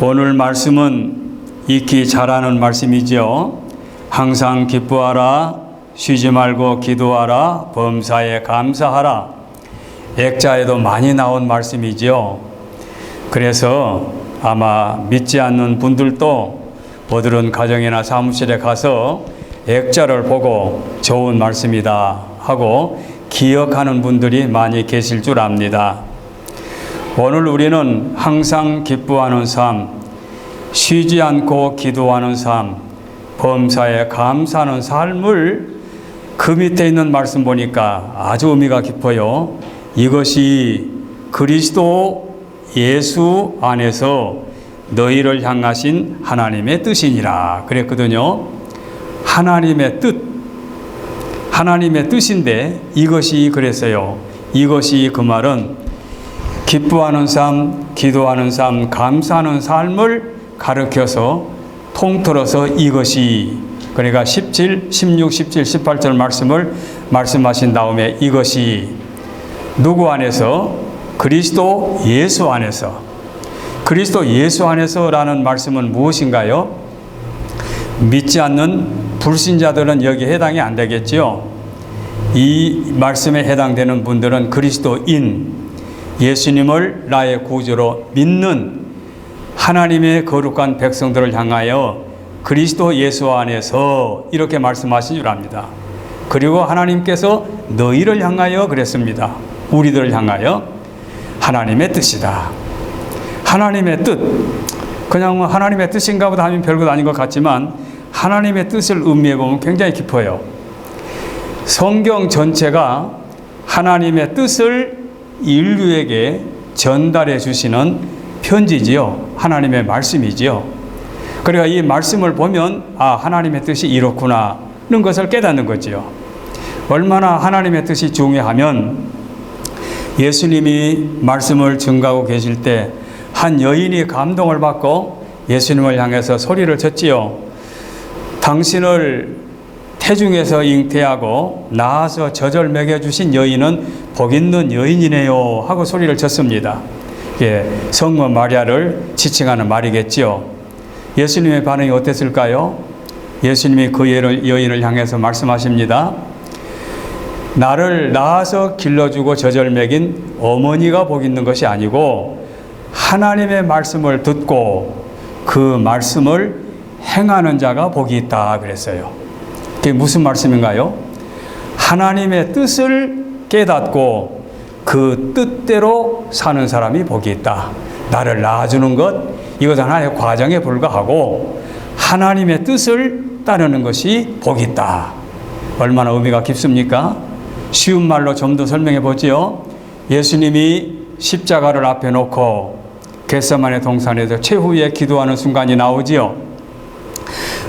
오늘 말씀은 익히 잘하는 말씀이죠. 항상 기뻐하라, 쉬지 말고 기도하라, 범사에 감사하라. 액자에도 많이 나온 말씀이죠. 그래서 아마 믿지 않는 분들도 어디론 가정이나 사무실에 가서 액자를 보고 좋은 말씀이다 하고 기억하는 분들이 많이 계실 줄 압니다. 오늘 우리는 항상 기뻐하는 삶, 쉬지 않고 기도하는 삶, 범사에 감사하는 삶을 그 밑에 있는 말씀 보니까 아주 의미가 깊어요. 이것이 그리스도 예수 안에서 너희를 향하신 하나님의 뜻이니라 그랬거든요. 하나님의 뜻인데 이것이 그랬어요. 이것이 그 말은 기뻐하는 삶, 기도하는 삶, 감사하는 삶을 가르쳐서 통틀어서 이것이, 그러니까 17, 16, 17, 18절 말씀을 말씀하신 다음에 이것이 누구 안에서? 그리스도 예수 안에서. 그리스도 예수 안에서라는 말씀은 무엇인가요? 믿지 않는 불신자들은 여기에 해당이 안 되겠지요. 이 말씀에 해당되는 분들은 그리스도인, 예수님을 나의 구주로 믿는 하나님의 거룩한 백성들을 향하여 그리스도 예수 안에서 이렇게 말씀하신 줄 압니다. 그리고 하나님께서 너희를 향하여 그랬습니다. 우리들을 향하여 하나님의 뜻이다. 하나님의 뜻, 그냥 하나님의 뜻인가 보다 하면 별것 아닌 것 같지만 하나님의 뜻을 음미해 보면 굉장히 깊어요. 성경 전체가 하나님의 뜻을 인류에게 전달해 주시는 편지지요. 하나님의 말씀이지요. 그러니까 이 말씀을 보면 하나님의 뜻이 이렇구나는 것을 깨닫는 거지요. 얼마나 하나님의 뜻이 중요하면 예수님이 말씀을 증거하고 계실 때 한 여인이 감동을 받고 예수님을 향해서 소리를 쳤지요. 당신을 태중에서 잉태하고 낳아서 젖을 먹여주신 여인은 복 있는 여인이네요 하고 소리를 쳤습니다. 성모 마리아를 지칭하는 말이겠지요. 예수님의 반응이 어땠을까요? 예수님이 그 여인을 향해서 말씀하십니다. 나를 낳아서 길러주고 젖을 먹인 어머니가 복 있는 것이 아니고 하나님의 말씀을 듣고 그 말씀을 행하는 자가 복이 있다 그랬어요. 그게 무슨 말씀인가요? 하나님의 뜻을 깨닫고 그 뜻대로 사는 사람이 복이 있다. 나를 낳아주는 것, 이것은 하나의 과정에 불과하고 하나님의 뜻을 따르는 것이 복이 있다. 얼마나 의미가 깊습니까? 쉬운 말로 좀 더 설명해 보지요. 예수님이 십자가를 앞에 놓고 겟세마네 동산에서 최후의 기도하는 순간이 나오지요.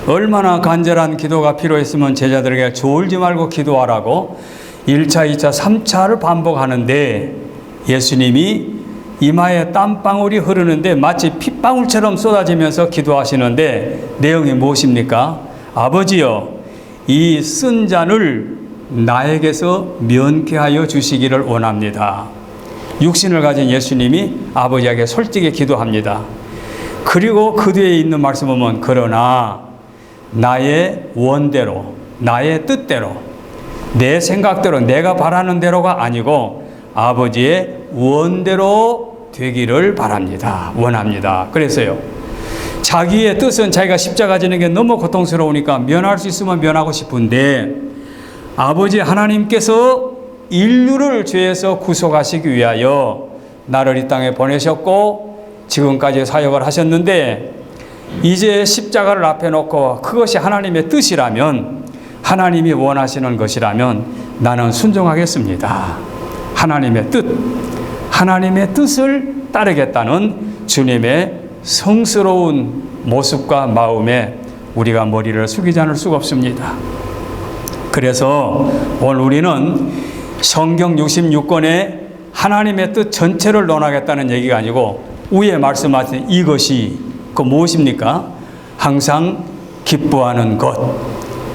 얼마나 간절한 기도가 필요했으면 제자들에게 졸지 말고 기도하라고 1차, 2차, 3차를 반복하는데 예수님이 이마에 땀방울이 흐르는데 마치 핏방울처럼 쏟아지면서 기도하시는데 내용이 무엇입니까? 아버지여, 이 쓴 잔을 나에게서 면케하여 주시기를 원합니다. 육신을 가진 예수님이 아버지에게 솔직히 기도합니다. 그리고 그 뒤에 있는 말씀 보면 그러나 나의 원대로, 나의 뜻대로, 내 생각대로, 내가 바라는 대로가 아니고 아버지의 원대로 되기를 바랍니다. 원합니다. 그래서요. 자기의 뜻은 자기가 십자가 지는 게 너무 고통스러우니까 면할 수 있으면 면하고 싶은데 아버지 하나님께서 인류를 죄에서 구속하시기 위하여 나를 이 땅에 보내셨고 지금까지 사역을 하셨는데 이제 십자가를 앞에 놓고 그것이 하나님의 뜻이라면, 하나님이 원하시는 것이라면 나는 순종하겠습니다. 하나님의 뜻을 따르겠다는 주님의 성스러운 모습과 마음에 우리가 머리를 숙이지 않을 수가 없습니다. 그래서 오늘 우리는 성경 66권에 하나님의 뜻 전체를 논하겠다는 얘기가 아니고 위에 말씀하신 이것이 그 무엇입니까? 항상 기뻐하는 것,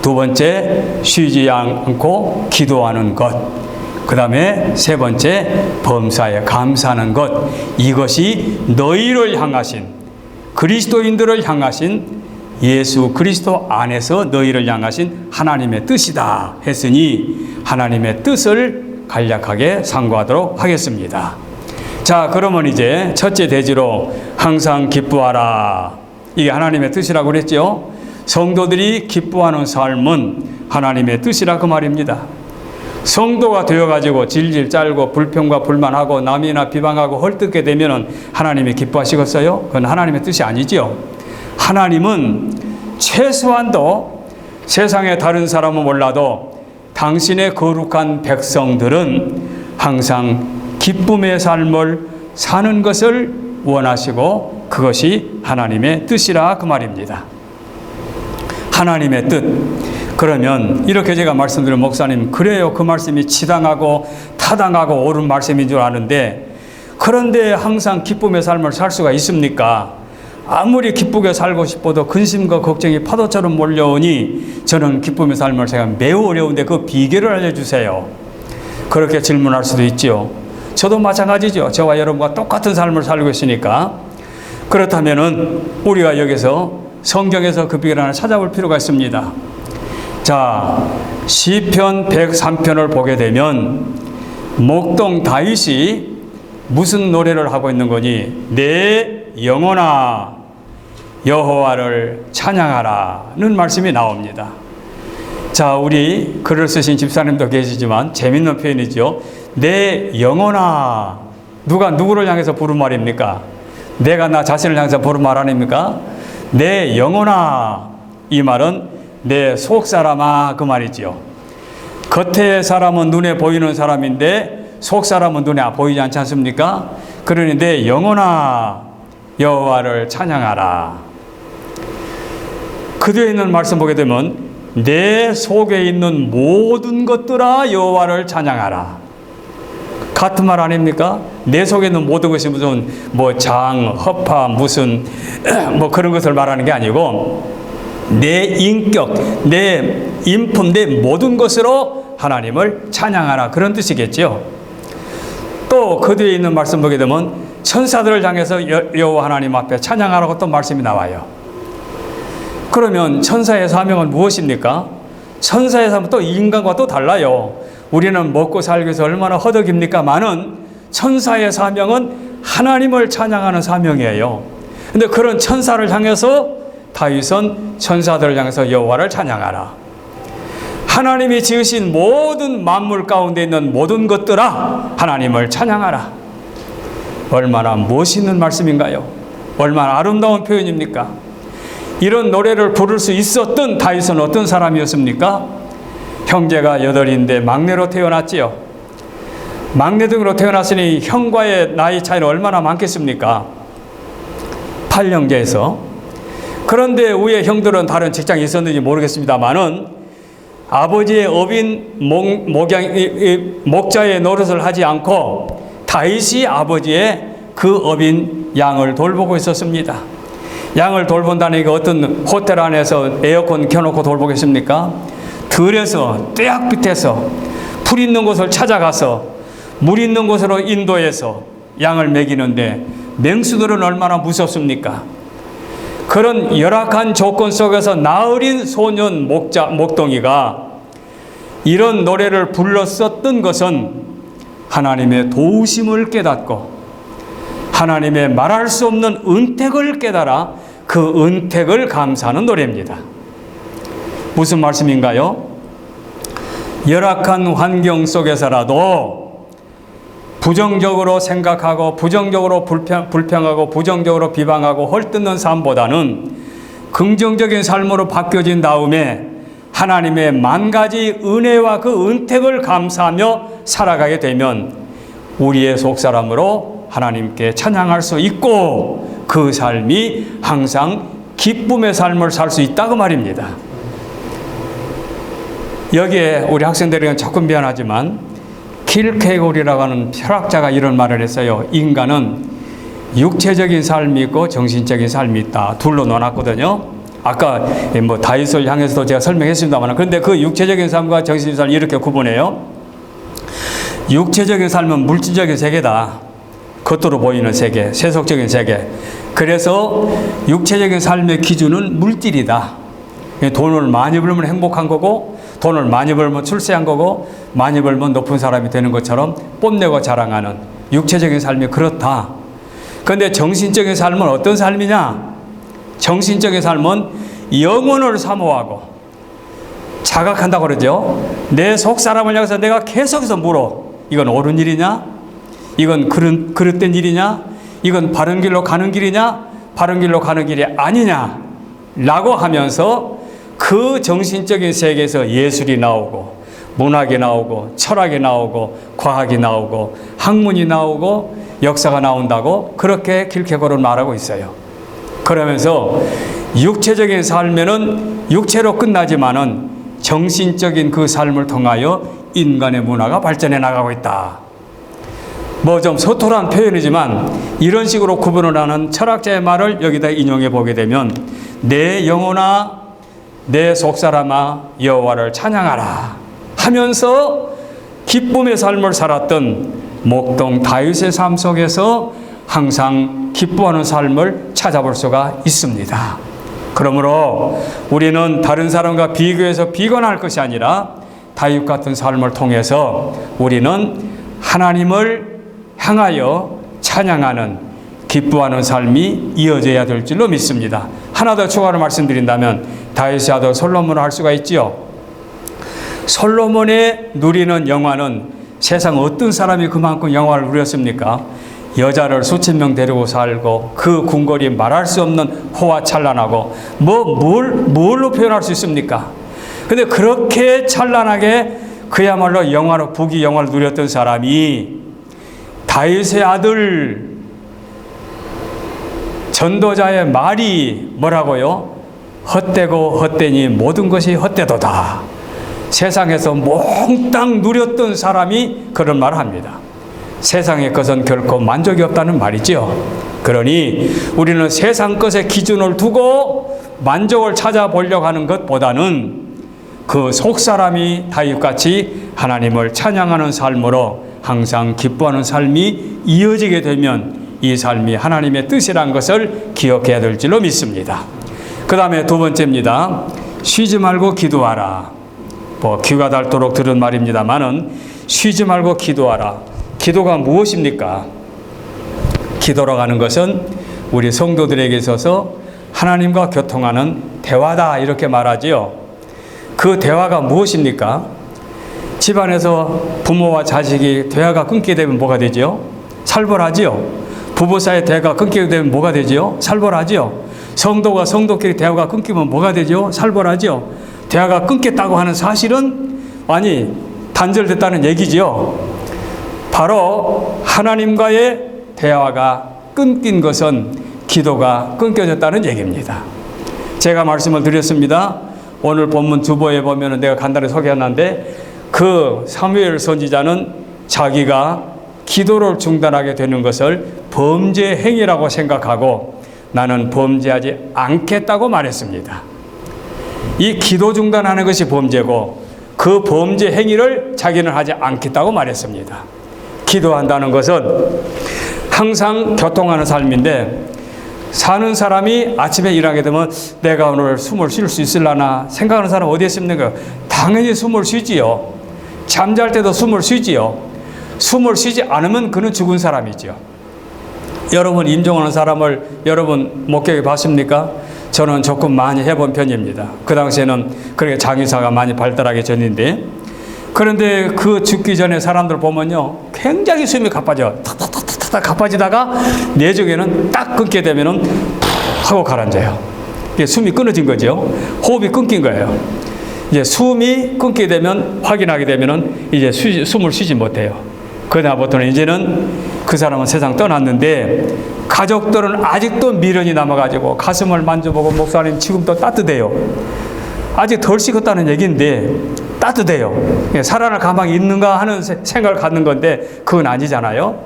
두 번째 쉬지 않고 기도하는 것, 그 다음에 세 번째 범사에 감사하는 것, 이것이 너희를 향하신 그리스도인들을 향하신 예수 그리스도 안에서 너희를 향하신 하나님의 뜻이다 했으니 하나님의 뜻을 간략하게 상고하도록 하겠습니다. 자, 그러면 이제 첫째 대지로 항상 기뻐하라. 이게 하나님의 뜻이라고 그랬죠. 성도들이 기뻐하는 삶은 하나님의 뜻이라 그 말입니다. 성도가 되어가지고 질질 짤고 불평과 불만하고 남이나 비방하고 헐뜯게 되면 하나님이 기뻐하시겠어요? 그건 하나님의 뜻이 아니지요. 하나님은 최소한도 세상의 다른 사람은 몰라도 당신의 거룩한 백성들은 항상 기쁨의 삶을 사는 것을 원하시고 그것이 하나님의 뜻이라 그 말입니다. 하나님의 뜻. 그러면 이렇게 제가 말씀드린 목사님, 그래요. 그 말씀이 치당하고 타당하고 옳은 말씀인 줄 아는데, 그런데 항상 기쁨의 삶을 살 수가 있습니까? 아무리 기쁘게 살고 싶어도 근심과 걱정이 파도처럼 몰려오니 저는 기쁨의 삶을 제가 매우 어려운데 그 비결을 알려주세요. 그렇게 질문할 수도 있죠. 저도 마찬가지죠. 저와 여러분과 똑같은 삶을 살고 있으니까. 그렇다면은 우리가 여기서 성경에서 그 비결 하나 찾아볼 필요가 있습니다. 자, 시편 103편을 보게 되면 목동 다윗이 무슨 노래를 하고 있는 거니? 내 영혼아 여호와를 찬양하라는 말씀이 나옵니다. 자, 우리 글을 쓰신 집사님도 계시지만 재밌는 표현이죠. 내 영혼아. 누가 누구를 향해서 부른 말입니까? 내가 나 자신을 향해서 부른 말 아닙니까? 내 영혼아. 이 말은 내 속사람아 그 말이지요. 겉의 사람은 눈에 보이는 사람인데 속사람은 눈에 보이지 않지 않습니까? 그러니 내 영혼아 여호와를 찬양하라. 그 뒤에 있는 말씀 보게 되면 내 속에 있는 모든 것들아 여호와를 찬양하라. 같은 말 아닙니까? 내 속에 있는 모든 것이 무슨 장, 허파, 무슨 그런 것을 말하는 게 아니고 내 인격, 내 인품, 내 모든 것으로 하나님을 찬양하라. 그런 뜻이겠죠. 또 그 뒤에 있는 말씀 보게 되면 천사들을 향해서 여호와 하나님 앞에 찬양하라고 또 말씀이 나와요. 그러면 천사의 사명은 무엇입니까? 천사의 사명은 또 인간과 또 달라요. 우리는 먹고 살기 위해서 얼마나 허덕입니까? 많은 천사의 사명은 하나님을 찬양하는 사명이에요. 근데 그런 천사를 향해서 다윗은 천사들을 향해서 여호와를 찬양하라. 하나님이 지으신 모든 만물 가운데 있는 모든 것들아 하나님을 찬양하라. 얼마나 멋있는 말씀인가요? 얼마나 아름다운 표현입니까? 이런 노래를 부를 수 있었던 다윗은 어떤 사람이었습니까? 형제가 8인데 막내로 태어났지요. 막내 등으로 태어났으니 형과의 나이 차이는 얼마나 많겠습니까? 8형제에서. 그런데 위에 형들은 다른 직장이 있었는지 모르겠습니다만은 아버지의 업인 목자의 노릇을 하지 않고 다윗이 아버지의 그 업인 양을 돌보고 있었습니다. 양을 돌본다는 게 어떤 호텔 안에서 에어컨 켜놓고 돌보겠습니까? 들에서 떼약 밑에서 풀 있는 곳을 찾아가서 물 있는 곳으로 인도해서 양을 먹이는데 맹수들은 얼마나 무섭습니까? 그런 열악한 조건 속에서 나으린 소년 목동이가 이런 노래를 불렀었던 것은 하나님의 도우심을 깨닫고 하나님의 말할 수 없는 은택을 깨달아 그 은택을 감사하는 노래입니다. 무슨 말씀인가요? 열악한 환경 속에서라도 부정적으로 생각하고 부정적으로 불평하고 부정적으로 비방하고 헐뜯는 삶보다는 긍정적인 삶으로 바뀌어진 다음에 하나님의 만 가지 은혜와 그 은택을 감사하며 살아가게 되면 우리의 속사람으로 하나님께 찬양할 수 있고 그 삶이 항상 기쁨의 삶을 살 수 있다고 말입니다. 여기에 우리 학생들에게는 조금 미안하지만 킬케고리라고 하는 철학자가 이런 말을 했어요. 인간은 육체적인 삶이 있고 정신적인 삶이 있다. 둘로 나눴거든요. 아까 다윗을 향해서도 제가 설명했습니다만, 그런데 그 육체적인 삶과 정신적인 삶을 이렇게 구분해요. 육체적인 삶은 물질적인 세계다. 겉으로 보이는 세계, 세속적인 세계. 그래서 육체적인 삶의 기준은 물질이다. 돈을 많이 벌면 행복한 거고, 돈을 많이 벌면 출세한 거고, 많이 벌면 높은 사람이 되는 것처럼 뽐내고 자랑하는 육체적인 삶이 그렇다. 그런데 정신적인 삶은 어떤 삶이냐? 정신적인 삶은 영혼을 사모하고 자각한다고 그러죠. 내 속 사람을 향해서 내가 계속해서 물어. 이건 옳은 일이냐? 이건 그릇된 일이냐? 이건 바른 길로 가는 길이냐? 바른 길로 가는 길이 아니냐? 라고 하면서 그 정신적인 세계에서 예술이 나오고 문학이 나오고 철학이 나오고 과학이 나오고 학문이 나오고 역사가 나온다고 그렇게 킬케고르는 말하고 있어요. 그러면서 육체적인 삶에는 육체로 끝나지만은 정신적인 그 삶을 통하여 인간의 문화가 발전해 나가고 있다. 뭐 좀 서툴한 표현이지만 이런 식으로 구분을 하는 철학자의 말을 여기다 인용해 보게 되면 내 영혼아 내 속사람아 여호와를 찬양하라 하면서 기쁨의 삶을 살았던 목동 다윗의 삶 속에서 항상 기뻐하는 삶을 찾아볼 수가 있습니다. 그러므로 우리는 다른 사람과 비교해서 비관할 것이 아니라 다윗 같은 삶을 통해서 우리는 하나님을 향하여 찬양하는 기뻐하는 삶이 이어져야 될 줄로 믿습니다. 하나 더 추가로 말씀드린다면 다윗의 아들 솔로몬을 할 수가 있지요. 솔로몬의 누리는 영화는 세상 어떤 사람이 그만큼 영화를 누렸습니까? 여자를 수천 명 데리고 살고 그 궁궐이 말할 수 없는 호화찬란하고 뭘로 표현할 수 있습니까? 근데 그렇게 찬란하게 그야말로 영화로 부귀 영화를 누렸던 사람이 다윗의 아들 전도자의 말이 뭐라고요? 헛되고 헛되니 모든 것이 헛되도다. 세상에서 몽땅 누렸던 사람이 그런 말을 합니다. 세상의 것은 결코 만족이 없다는 말이죠. 그러니 우리는 세상 것의 기준을 두고 만족을 찾아보려고 하는 것보다는 그 속사람이 다윗같이 하나님을 찬양하는 삶으로 항상 기뻐하는 삶이 이어지게 되면 이 삶이 하나님의 뜻이란 것을 기억해야 될 줄로 믿습니다. 그 다음에 두 번째입니다. 쉬지 말고 기도하라. 귀가 닳도록 들은 말입니다만은 쉬지 말고 기도하라. 기도가 무엇입니까? 기도라고 하는 것은 우리 성도들에게 있어서 하나님과 교통하는 대화다 이렇게 말하지요. 그 대화가 무엇입니까? 집안에서 부모와 자식이 대화가 끊기게 되면 뭐가 되죠? 살벌하지요. 부부 사이의 대화가 끊기게 되면 뭐가 되죠? 살벌하지요. 성도가 성도끼리 대화가 끊기면 뭐가 되죠? 살벌하지요. 대화가 끊겼다고 하는 사실은 단절됐다는 얘기지요. 바로 하나님과의 대화가 끊긴 것은 기도가 끊겨졌다는 얘기입니다. 제가 말씀을 드렸습니다. 오늘 본문 주보에 보면 내가 간단히 소개했는데 그 사무엘 선지자는 자기가 기도를 중단하게 되는 것을 범죄 행위라고 생각하고 나는 범죄하지 않겠다고 말했습니다. 이 기도 중단하는 것이 범죄고 그 범죄 행위를 자기는 하지 않겠다고 말했습니다. 기도한다는 것은 항상 교통하는 삶인데 사는 사람이 아침에 일하게 되면 내가 오늘 숨을 쉴 수 있을라나 생각하는 사람 어디에 있습니까? 당연히 숨을 쉬지요. 잠잘 때도 숨을 쉬지요. 숨을 쉬지 않으면 그는 죽은 사람이죠. 여러분 임종하는 사람을 여러분 목격해 봤습니까? 저는 조금 많이 해본 편입니다. 그 당시에는 그렇게 장의사가 많이 발달하기 전인데 그런데 그 죽기 전에 사람들 보면요 굉장히 숨이 가빠져 탁탁탁탁 가빠지다가 내중에는 딱 끊게 되면은 하고 가라앉아요. 이게 숨이 끊어진 거죠. 호흡이 끊긴 거예요. 이제 숨이 끊게 되면 확인하게 되면은 이제 숨을 쉬지 못해요. 그다음부터는 이제는 그 사람은 세상 떠났는데 가족들은 아직도 미련이 남아가지고 가슴을 만져보고 목사님 지금도 따뜻해요. 아직 덜 식었다는 얘기인데 따뜻해요. 살아날 가망이 있는가 하는 생각을 갖는 건데 그건 아니잖아요.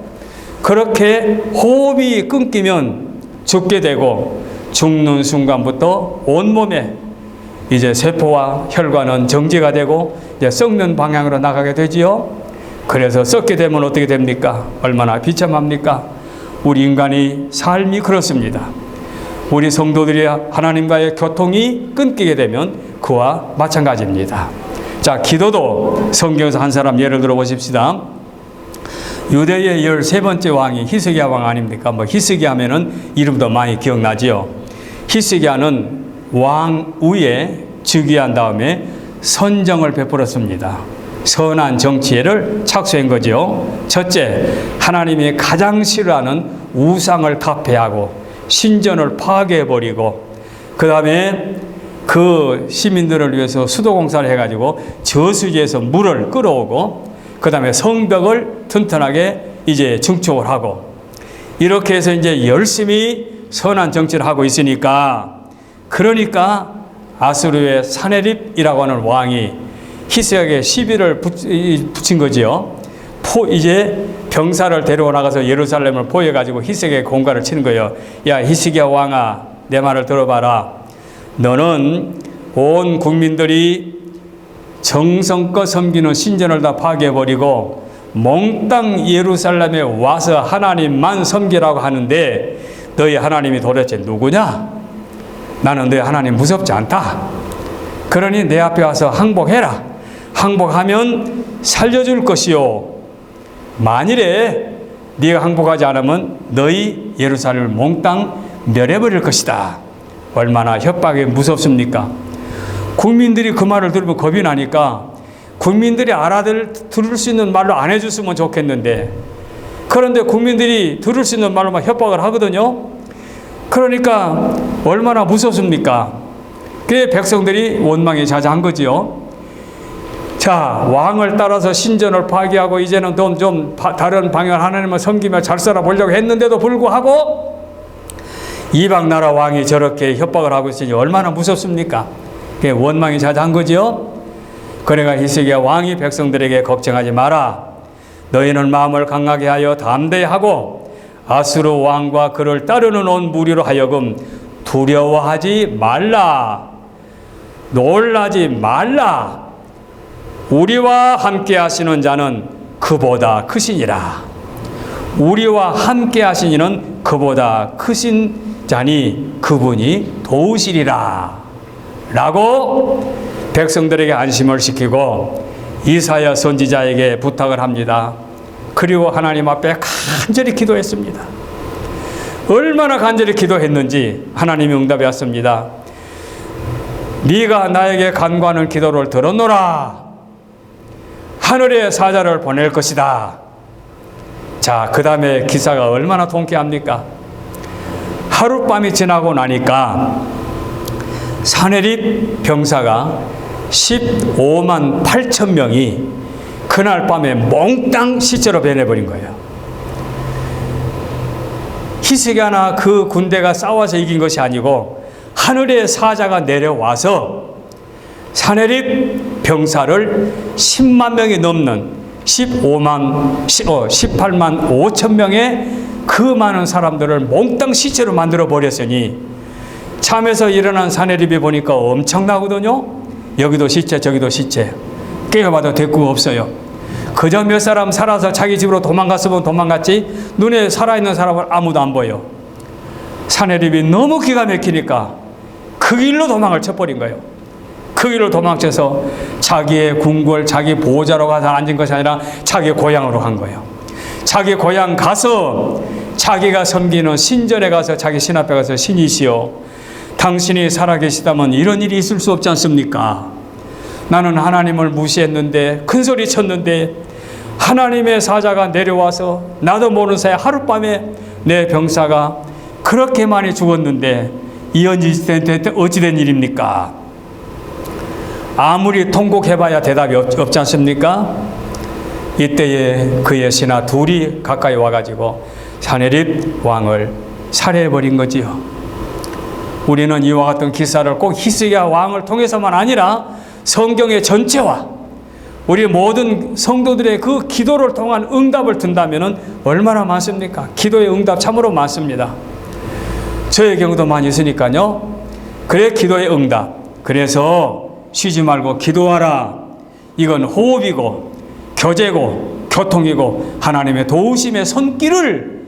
그렇게 호흡이 끊기면 죽게 되고 죽는 순간부터 온몸에 이제 세포와 혈관은 정지가 되고 이제 썩는 방향으로 나가게 되지요. 그래서 썩게 되면 어떻게 됩니까? 얼마나 비참합니까? 우리 인간의 삶이 그렇습니다. 우리 성도들이 하나님과의 교통이 끊기게 되면 그와 마찬가지입니다. 자, 기도도 성경에서 한 사람 예를 들어 보십시다. 유대의 13번째 왕이 히스기야 왕 아닙니까? 히스기야 하면은 이름도 많이 기억나지요. 히스기야는 왕 위에 즉위한 다음에 선정을 베풀었습니다. 선한 정치를 착수한 거죠. 첫째, 하나님이 가장 싫어하는 우상을 타폐하고 신전을 파괴해버리고, 그 다음에 그 시민들을 위해서 수도공사를 해가지고 저수지에서 물을 끌어오고, 그 다음에 성벽을 튼튼하게 이제 증축을 하고, 이렇게 해서 이제 열심히 선한 정치를 하고 있으니까, 그러니까 아수르의 사네립이라고 하는 왕이 히스기야에게 시비를 붙인 거지요. 이제 병사를 데리고 나가서 예루살렘을 포위해가지고 히스기야에 공갈을 치는 거예요. 야, 히스기야 왕아, 내 말을 들어봐라. 너는 온 국민들이 정성껏 섬기는 신전을 다 파괴해버리고 몽땅 예루살렘에 와서 하나님만 섬기라고 하는데 너희 하나님이 도대체 누구냐? 나는 너희 하나님 무섭지 않다. 그러니 내 앞에 와서 항복해라. 항복하면 살려줄 것이요, 만일에 네가 항복하지 않으면 너희 예루살렘을 몽땅 멸해버릴 것이다. 얼마나 협박이 무섭습니까? 국민들이 그 말을 들으면 겁이 나니까 국민들이 들을 수 있는 말로 안 해줬으면 좋겠는데, 그런데 국민들이 들을 수 있는 말로만 협박을 하거든요. 그러니까 얼마나 무섭습니까? 그래 백성들이 원망에 자자한 거지요. 자, 왕을 따라서 신전을 파괴하고 이제는 좀 다른 방향 하나님을 섬기며 잘 살아보려고 했는데도 불구하고 이방 나라 왕이 저렇게 협박을 하고 있으니 얼마나 무섭습니까? 그게 원망이 자자한 거지요. 그래가 히스기야 왕이 백성들에게 걱정하지 마라. 너희는 마음을 강하게 하여 담대히 하고 아수르 왕과 그를 따르는 온 무리로 하여금 두려워하지 말라. 놀라지 말라. 우리와 함께 하시는 자는 그보다 크시니라. 우리와 함께 하신 이는 그보다 크신 자니 그분이 도우시리라. 라고 백성들에게 안심을 시키고 이사야 선지자에게 부탁을 합니다. 그리고 하나님 앞에 간절히 기도했습니다. 얼마나 간절히 기도했는지 하나님이 응답이 왔습니다. 네가 나에게 간구하는 기도를 들었노라. 하늘의 사자를 보낼 것이다. 자, 그 다음에 기사가 얼마나 통쾌합니까? 하룻밤이 지나고 나니까 사네립 병사가 15만 8천 명이 그날 밤에 몽땅 시체로 변해버린 거예요. 히스기야나 그 군대가 싸워서 이긴 것이 아니고 하늘의 사자가 내려와서 사네립 병사를 10만 명이 넘는 18만 5천 명의 그 많은 사람들을 몽땅 시체로 만들어 버렸으니 잠에서 일어난 사네립이 보니까 엄청나거든요. 여기도 시체 저기도 시체, 깨어봐도 대꾸가 없어요. 그저 몇 사람 살아서 자기 집으로 도망갔으면 도망갔지 눈에 살아있는 사람은 아무도 안 보여. 사네립이 너무 기가 막히니까 그 길로 도망을 쳐버린 거예요. 그 길로 도망쳐서 자기의 궁궐, 자기 보호자로 가서 앉은 것이 아니라 자기 고향으로 간 거예요. 자기 고향 가서 자기가 섬기는 신전에 가서 자기 신 앞에 가서 신이시여, 당신이 살아계시다면 이런 일이 있을 수 없지 않습니까? 나는 하나님을 무시했는데, 큰소리 쳤는데 하나님의 사자가 내려와서 나도 모르는 사이에 하룻밤에 내 병사가 그렇게 많이 죽었는데 이 어찌된 일입니까? 아무리 통곡해봐야 대답이 없지 않습니까? 이때에 그의 신하 둘이 가까이 와가지고 사네립 왕을 살해해버린 거지요. 우리는 이와 같은 기사를 꼭 히스기야 왕을 통해서만 아니라 성경의 전체와 우리 모든 성도들의 그 기도를 통한 응답을 든다면 얼마나 많습니까? 기도의 응답 참으로 많습니다. 저의 경우도 많이 있으니까요. 그래, 기도의 응답. 그래서 쉬지 말고 기도하라. 이건 호흡이고 교제고 교통이고 하나님의 도우심의 손길을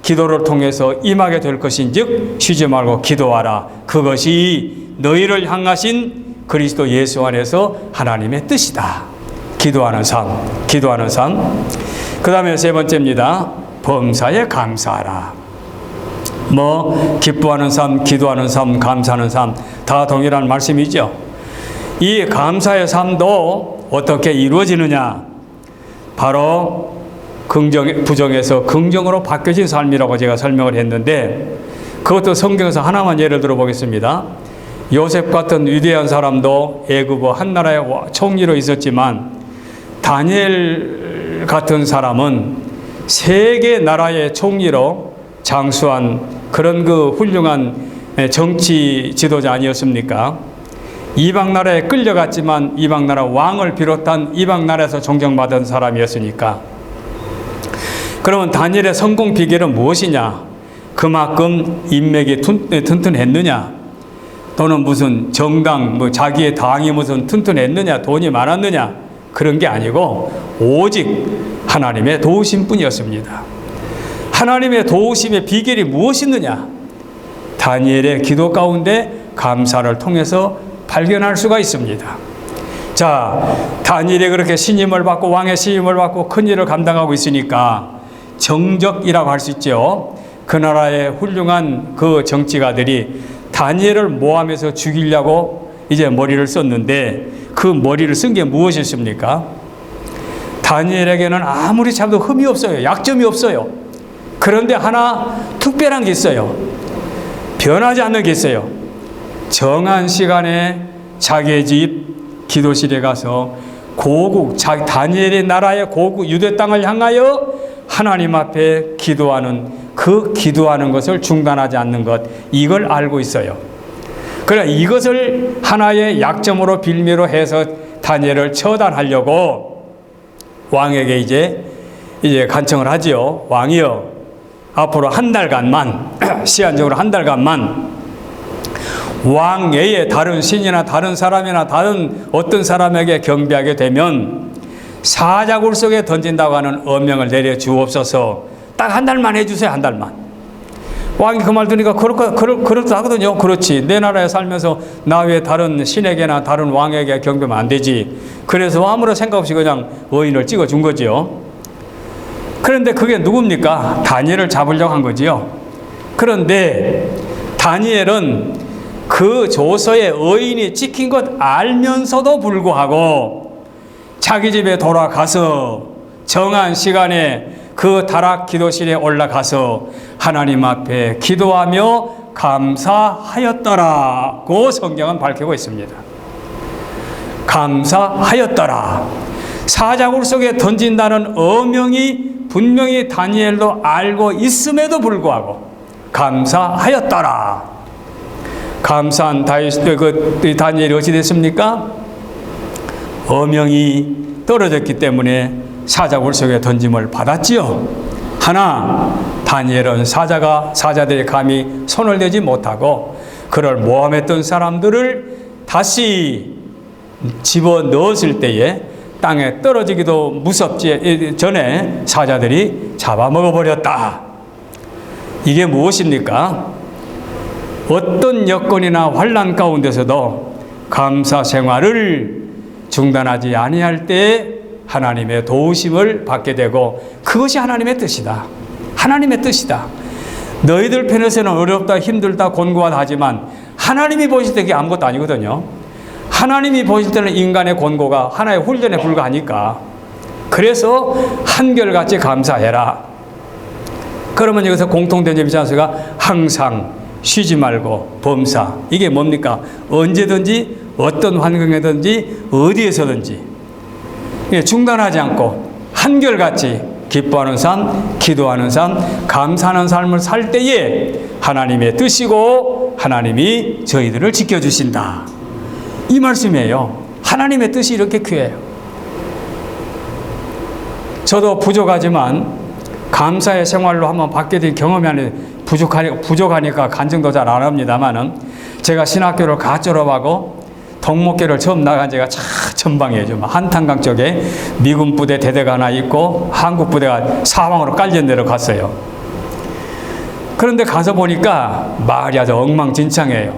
기도를 통해서 임하게 될 것인즉 쉬지 말고 기도하라. 그것이 너희를 향하신 그리스도 예수 안에서 하나님의 뜻이다. 기도하는 삶, 기도하는 삶. 그 다음에 세 번째입니다. 범사에 감사하라. 기뻐하는 삶, 기도하는 삶, 감사하는 삶 다 동일한 말씀이죠. 이 감사의 삶도 어떻게 이루어지느냐? 바로 부정에서 긍정으로 바뀌어진 삶이라고 제가 설명을 했는데, 그것도 성경에서 하나만 예를 들어 보겠습니다. 요셉 같은 위대한 사람도 애굽 한 나라의 총리로 있었지만, 다니엘 같은 사람은 세계 나라의 총리로 장수한 그런 그 훌륭한 정치 지도자 아니었습니까? 이방 나라에 끌려갔지만 이방 나라 왕을 비롯한 이방 나라에서 존경받은 사람이었으니까. 그러면 다니엘의 성공 비결은 무엇이냐? 그만큼 인맥이 튼튼했느냐? 또는 무슨 정당, 자기의 당이 무슨 튼튼했느냐? 돈이 많았느냐? 그런 게 아니고 오직 하나님의 도우심 뿐이었습니다. 하나님의 도우심의 비결이 무엇이느냐? 다니엘의 기도 가운데 감사를 통해서 발견할 수가 있습니다. 자, 다니엘이 그렇게 신임을 받고 왕의 신임을 받고 큰 일을 감당하고 있으니까 정적이라고 할 수 있죠. 그 나라의 훌륭한 그 정치가들이 다니엘을 모함해서 죽이려고 이제 머리를 썼는데, 그 머리를 쓴 게 무엇이었습니까? 다니엘에게는 아무리 참도 흠이 없어요. 약점이 없어요. 그런데 하나 특별한 게 있어요. 변하지 않는 게 있어요. 정한 시간에 자기의 집 기도실에 가서 다니엘의 나라의 고국 유대 땅을 향하여 하나님 앞에 기도하는, 그 기도하는 것을 중단하지 않는 것, 이걸 알고 있어요. 그래, 이것을 하나의 약점으로 빌미로 해서 다니엘을 처단하려고 왕에게 이제 간청을 하지요. 왕이여, 앞으로 한 달간만 시한적으로 한 달간만 왕 외에 다른 신이나 다른 사람이나 다른 어떤 사람에게 경배하게 되면 사자굴 속에 던진다고 하는 엄명을 내려 주옵소서. 딱 한 달만 해주세요. 한 달만. 왕이 그 말 들으니까 그렇다 하거든요. 그렇지, 내 나라에 살면서 나 외에 다른 신에게나 다른 왕에게 경배하면 안 되지. 그래서 아무런 생각 없이 그냥 의인을 찍어준 거지요. 그런데 그게 누굽니까? 다니엘을 잡으려고 한 거지요. 그런데 다니엘은 그 조서에 의인이 찍힌 것 알면서도 불구하고 자기 집에 돌아가서 정한 시간에 그 다락 기도실에 올라가서 하나님 앞에 기도하며 감사하였더라고 성경은 밝히고 있습니다. 감사하였더라. 사자굴 속에 던진다는 어명이 분명히 다니엘도 알고 있음에도 불구하고 감사하였더라. 감사한 다니엘이 어찌 됐습니까? 어명이 떨어졌기 때문에 사자굴 속에 던짐을 받았지요. 하나, 다니엘은 사자들이 감히 손을 대지 못하고 그를 모함했던 사람들을 다시 집어넣었을 때에 땅에 떨어지기도 무섭지 전에 사자들이 잡아먹어버렸다. 이게 무엇입니까? 어떤 여건이나 환난 가운데서도 감사 생활을 중단하지 아니할 때 하나님의 도우심을 받게 되고, 그것이 하나님의 뜻이다. 하나님의 뜻이다. 너희들 편에서는 어렵다, 힘들다, 곤고하다 하지만 하나님이 보실 때 그게 아무것도 아니거든요. 하나님이 보실 때는 인간의 곤고가 하나의 훈련에 불과하니까. 그래서 한결같이 감사해라. 그러면 여기서 공통된 점이 있지 않습니까? 항상 쉬지 말고 범사. 이게 뭡니까? 언제든지 어떤 환경에든지 어디에서든지 중단하지 않고 한결같이 기뻐하는 삶, 기도하는 삶, 감사하는 삶을 살 때에 하나님의 뜻이고 하나님이 저희들을 지켜주신다. 이 말씀이에요. 하나님의 뜻이 이렇게 귀해요. 저도 부족하지만 감사의 생활로 한번 받게 된 경험이 아니라 부족하니까 간증도 잘 안 합니다만은, 제가 신학교를 갓 졸업하고 동목교를 처음 나간 지가 참 전방이에요. 한탄강 쪽에 미군 부대 대대가 하나 있고 한국 부대가 사방으로 깔려 내려갔어요. 그런데 가서 보니까 마을이 아주 엉망진창이에요.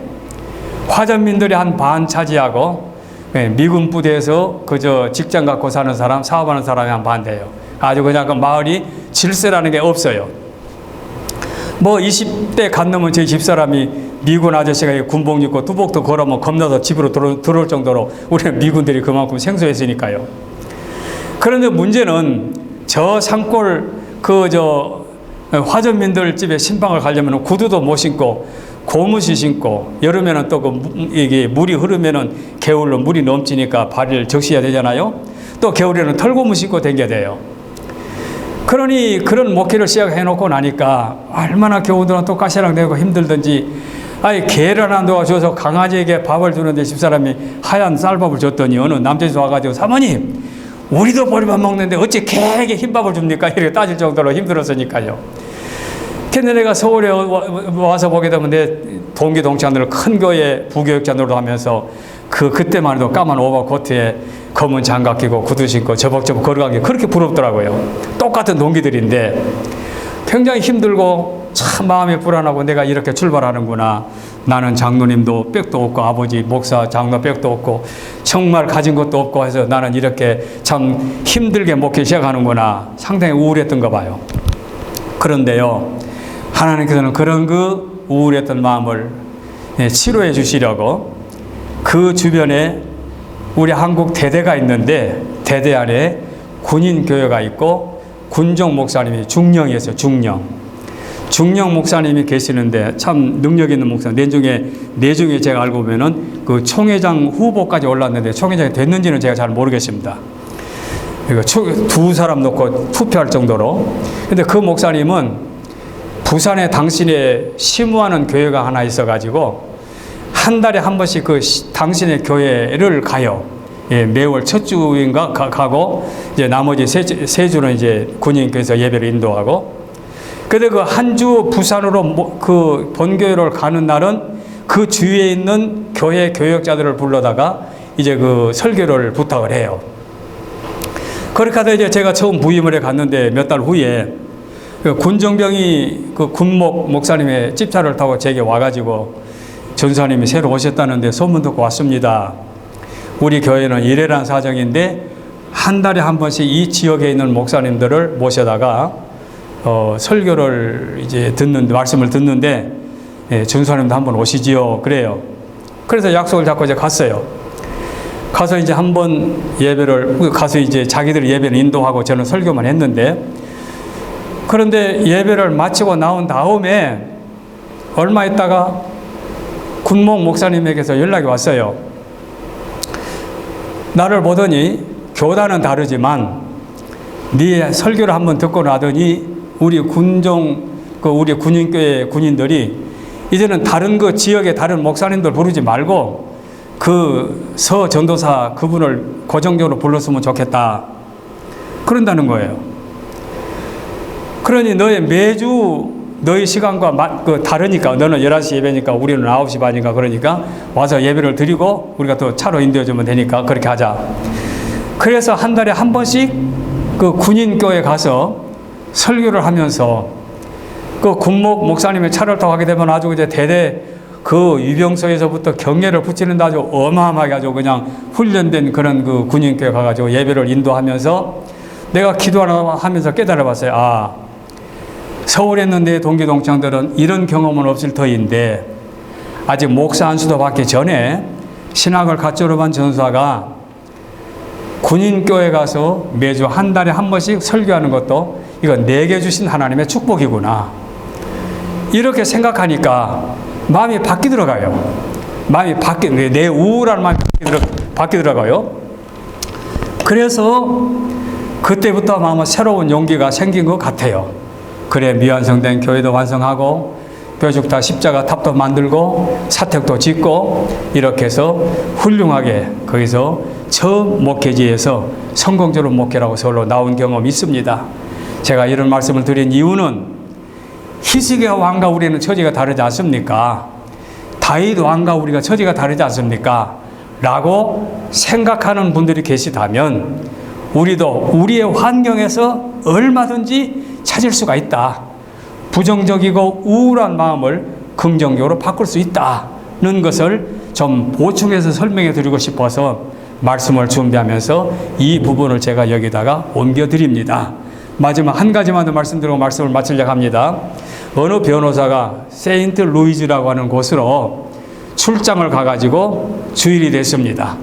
화전민들이 한 반 차지하고 미군 부대에서 그저 직장 갖고 사는 사람, 사업하는 사람이 한 반대예요. 아주 그냥 그 마을이 질서라는 게 없어요. 뭐 20대 간 넘은 제 집사람이 미군 아저씨가 군복 입고 뚜벅도 걸으면 겁나서 집으로 들어올 정도로 우리는 미군들이 그만큼 생소했으니까요. 그런데 문제는 저 산골 화전민들 집에 신방을 가려면 구두도 못 신고 고무신 신고, 여름에는 또 이게 물이 흐르면은 개울로 물이 넘치니까 발을 적셔야 되잖아요. 또 겨울에는 털고무 신고 다녀야 돼요. 그러니 그런 목회를 시작해 놓고 나니까 얼마나 교우들은 또 가시락 내고 힘들든지, 아니 개를 하나 놓아줘서 강아지에게 밥을 주는데 집사람이 하얀 쌀밥을 줬더니 어느 남자이 와가지고 사모님 우리도 보리밥 먹는데 어찌 개에게 흰밥을 줍니까? 이렇게 따질 정도로 힘들었으니까요. 근데 내가 서울에 와서 보게 되면 내 동기 동창들 큰 교회 부교육자들도 하면서 그때만 해도 까만 오버코트에 검은 장갑 끼고 구두 신고 저벅저벅 걸어간 게 그렇게 부럽더라고요. 똑같은 동기들인데 굉장히 힘들고 참 마음이 불안하고 내가 이렇게 출발하는구나. 나는 장로님도 빽도 없고 아버지 목사 장로 빽도 없고 정말 가진 것도 없고 해서 나는 이렇게 참 힘들게 목회 시작하는구나. 상당히 우울했던가 봐요. 그런데요, 하나님께서는 그런 그 우울했던 마음을 치료해 주시려고 그 주변에 우리 한국 대대가 있는데 대대 안에 군인교회가 있고 군종 목사님이 중령이었어요. 중령 목사님이 계시는데 참 능력 있는 목사. 내중에 제가 알고 보면은 그 총회장 후보까지 올랐는데 총회장이 됐는지는 제가 잘 모르겠습니다. 두 사람 놓고 투표할 정도로. 근데 그 목사님은 부산에 당신의 시무하는 교회가 하나 있어가지고 한 달에 한 번씩 그 당신의 교회를 가요. 예, 매월 첫 주인가 가고 이제 나머지 세 주는 이제 군인께서 예배를 인도하고. 근데 그 한 주 부산으로 그 본교회를 가는 날은 그 주위에 있는 교회 교역자들을 불러다가 이제 그 설교를 부탁을 해요. 그렇게 하다 이제 제가 처음 부임을 해 갔는데 몇 달 후에 그 군정병이 그 군목 목사님의 집차를 타고 제게 와가지고 전사님이 새로 오셨다는데 소문 듣고 왔습니다. 우리 교회는 이래란 사정인데 한 달에 한 번씩 이 지역에 있는 목사님들을 모셔다가 설교를 이제 말씀을 듣는데 전사님도 한번 오시지요. 그래요. 그래서 약속을 잡고 이제 갔어요. 가서 이제 한번 가서 이제 자기들 예배를 인도하고 저는 설교만 했는데, 그런데 예배를 마치고 나온 다음에 얼마 있다가 군목 목사님에게서 연락이 왔어요. 나를 보더니 교단은 다르지만 네 설교를 한번 듣고 나더니 우리 우리 군인교회 군인들이 이제는 다른 그 지역의 다른 목사님들 부르지 말고 그 서 전도사 그분을 고정적으로 불렀으면 좋겠다. 그런다는 거예요. 그러니 매주 너희 시간과 다르니까 너는 11시 예배니까 우리는 9시 반인가 그러니까 와서 예배를 드리고 우리가 또 차로 인도해주면 되니까 그렇게 하자. 그래서 한 달에 한 번씩 그 군인교회 가서 설교를 하면서 그 군목 목사님의 차를 타고 가게 되면 아주 이제 대대 그 유병소에서부터 경례를 붙이는데 아주 어마어마하게 아주 그냥 훈련된 그런 그 군인교회 가가지고 예배를 인도하면서 내가 기도하면서 깨달아 봤어요. 아, 서울에 있는 내 동기 동창들은 이런 경험은 없을 터인데 아직 목사 안수도 받기 전에 신학을 가쪼로 한 전사가 군인교회 가서 매주 한 달에 한 번씩 설교하는 것도 이건 내게 주신 하나님의 축복이구나. 이렇게 생각하니까 마음이 바뀌더라고요. 내 우울한 마음이 바뀌더라고요. 그래서 그때부터 마음은 새로운 용기가 생긴 것 같아요. 그래, 미완성된 교회도 완성하고 뼈죽다 십자가 탑도 만들고 사택도 짓고 이렇게 해서 훌륭하게 거기서 처음 목회지에서 성공적으로 목회라고 서울로 나온 경험이 있습니다. 제가 이런 말씀을 드린 이유는 히스기야 왕과 우리는 처지가 다르지 않습니까? 다윗 왕과 우리가 처지가 다르지 않습니까? 라고 생각하는 분들이 계시다면 우리도 우리의 환경에서 얼마든지 찾을 수가 있다. 부정적이고 우울한 마음을 긍정적으로 바꿀 수 있다는 것을 좀 보충해서 설명해 드리고 싶어서 말씀을 준비하면서 이 부분을 제가 여기다가 옮겨 드립니다. 마지막 한 가지만 더 말씀드리고 말씀을 마치려고 합니다. 어느 변호사가 세인트 루이즈라고 하는 곳으로 출장을 가가지고 주일이 됐습니다.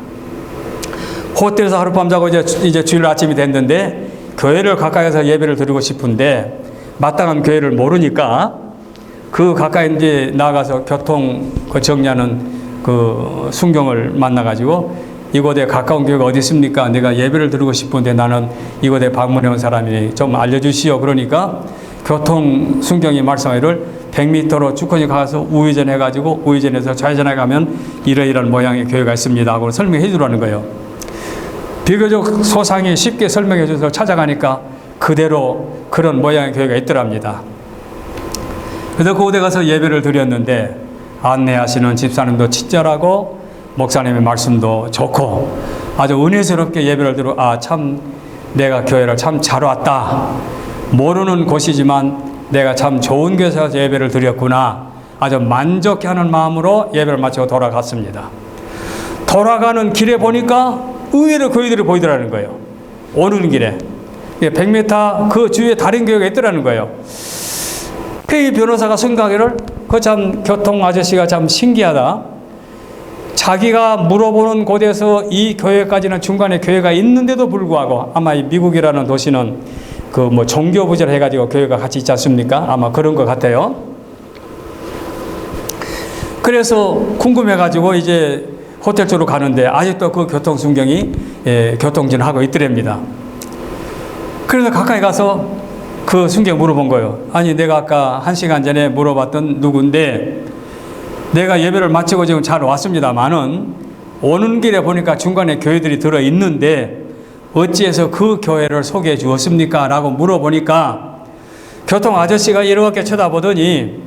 호텔에서 하룻밤 자고 이제 주일 아침이 됐는데 교회를 가까이서 예배를 드리고 싶은데 마땅한 교회를 모르니까 그 가까이 이제 나가서 교통 정리하는 그 순경을 만나가지고 이곳에 가까운 교회가 어디 있습니까? 내가 예배를 드리고 싶은데 나는 이곳에 방문해 온 사람이니 좀 알려주시오. 그러니까 교통 순경이 말씀하기를 100m로 쭉거니 가서 우회전 해가지고 우회전에서 좌회전에 가면 이러이러한 모양의 교회가 있습니다 하고 설명해 주라는 거예요. 비교적 소상히 쉽게 설명해 줘서 찾아가니까 그대로 그런 모양의 교회가 있더랍니다. 그래서 그곳에 가서 예배를 드렸는데 안내하시는 집사님도 친절하고 목사님의 말씀도 좋고 아주 은혜스럽게 예배를 드려 참 내가 교회를 참 잘 왔다. 모르는 곳이지만 내가 참 좋은 교회에서 예배를 드렸구나. 아주 만족해하는 마음으로 예배를 마치고 돌아갔습니다. 돌아가는 길에 보니까 의외로 교회들이 보이더라는 거예요. 오는 길에 100m 그 주위에 다른 교회가 있더라는 거예요. 그 변호사가 생각하기를 그 참 교통 아저씨가 참 신기하다. 자기가 물어보는 곳에서 이 교회까지는 중간에 교회가 있는데도 불구하고 아마 이 미국이라는 도시는 그 뭐 종교 부재를 해가지고 교회가 같이 있지 않습니까? 아마 그런 것 같아요. 그래서 궁금해가지고 이제 호텔 쪽으로 가는데 아직도 그 교통 순경이 교통진을 하고 있더랍니다. 그래서 가까이 가서 그 순경 물어본 거예요. 아니 내가 아까 1시간 전에 물어봤던 누군데 내가 예배를 마치고 지금 잘 왔습니다만은 오는 길에 보니까 중간에 교회들이 들어있는데 어찌해서 그 교회를 소개해 주었습니까? 라고 물어보니까 교통 아저씨가 이렇게 쳐다보더니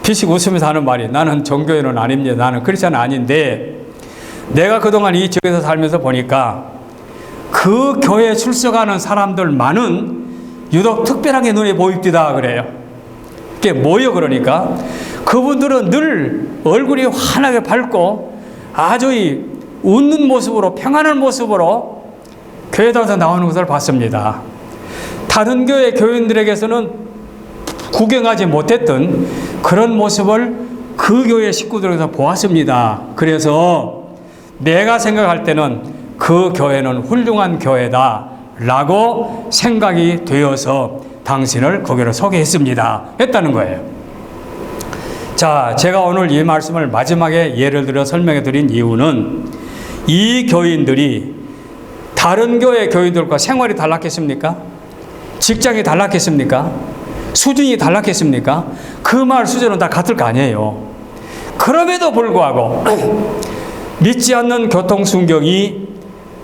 피식 웃으면서 하는 말이 나는 종교인은 아닙니다. 나는 크리스찬은 아닌데 내가 그동안 이 지역에서 살면서 보니까 그 교회에 출석하는 사람들만은 유독 특별하게 눈에 보입니다. 그래요. 그게 뭐예요? 그러니까 그분들은 늘 얼굴이 환하게 밝고 아주 웃는 모습으로 평안한 모습으로 교회에서 나오는 것을 봤습니다. 다른 교회 교인들에게서는 구경하지 못했던 그런 모습을 그 교회 식구들에서 보았습니다. 그래서 내가 생각할 때는 그 교회는 훌륭한 교회다 라고 생각이 되어서 당신을 그 교회로 소개했습니다 했다는 거예요. 자, 제가 오늘 이 말씀을 마지막에 예를 들어 설명해 드린 이유는 이 교인들이 다른 교회 교인들과 생활이 달랐겠습니까? 직장이 달랐겠습니까? 수준이 달랐겠습니까? 그 말 수준은 다 같을 거 아니에요. 그럼에도 불구하고 믿지 않는 교통순경이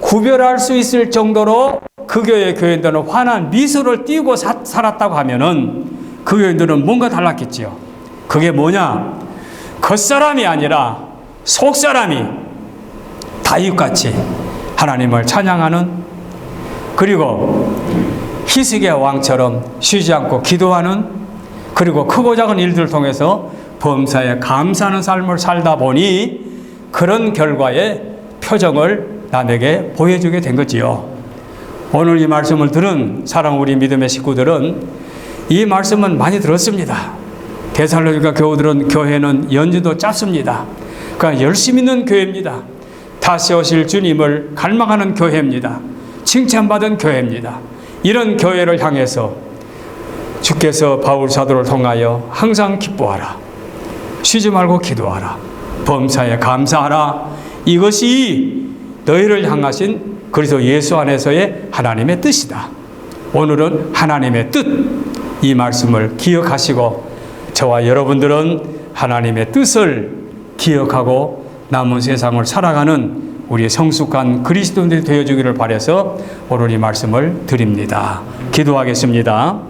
구별할 수 있을 정도로 그 교회 교인들은 환한 미소를 띠고 살았다고 하면은 그 교인들은 뭔가 달랐겠지요. 그게 뭐냐? 겉사람이 아니라 속사람이 다윗같이 하나님을 찬양하는, 그리고 희석의 왕처럼 쉬지 않고 기도하는, 그리고 크고 작은 일들을 통해서 범사에 감사하는 삶을 살다 보니 그런 결과의 표정을 남에게 보여주게 된 거지요. 오늘 이 말씀을 들은 사랑 우리 믿음의 식구들은 이 말씀은 많이 들었습니다. 데살로니가 교회는 연주도 짧습니다. 그러니까 열심 있는 교회입니다. 다시 오실 주님을 갈망하는 교회입니다. 칭찬받은 교회입니다. 이런 교회를 향해서 주께서 바울 사도를 통하여 항상 기뻐하라, 쉬지 말고 기도하라, 범사에 감사하라, 이것이 너희를 향하신 그리스도 예수 안에서의 하나님의 뜻이다. 오늘은 하나님의 뜻, 이 말씀을 기억하시고 저와 여러분들은 하나님의 뜻을 기억하고 남은 세상을 살아가는 우리 성숙한 그리스도인들이 되어주기를 바라서 오늘 이 말씀을 드립니다. 기도하겠습니다.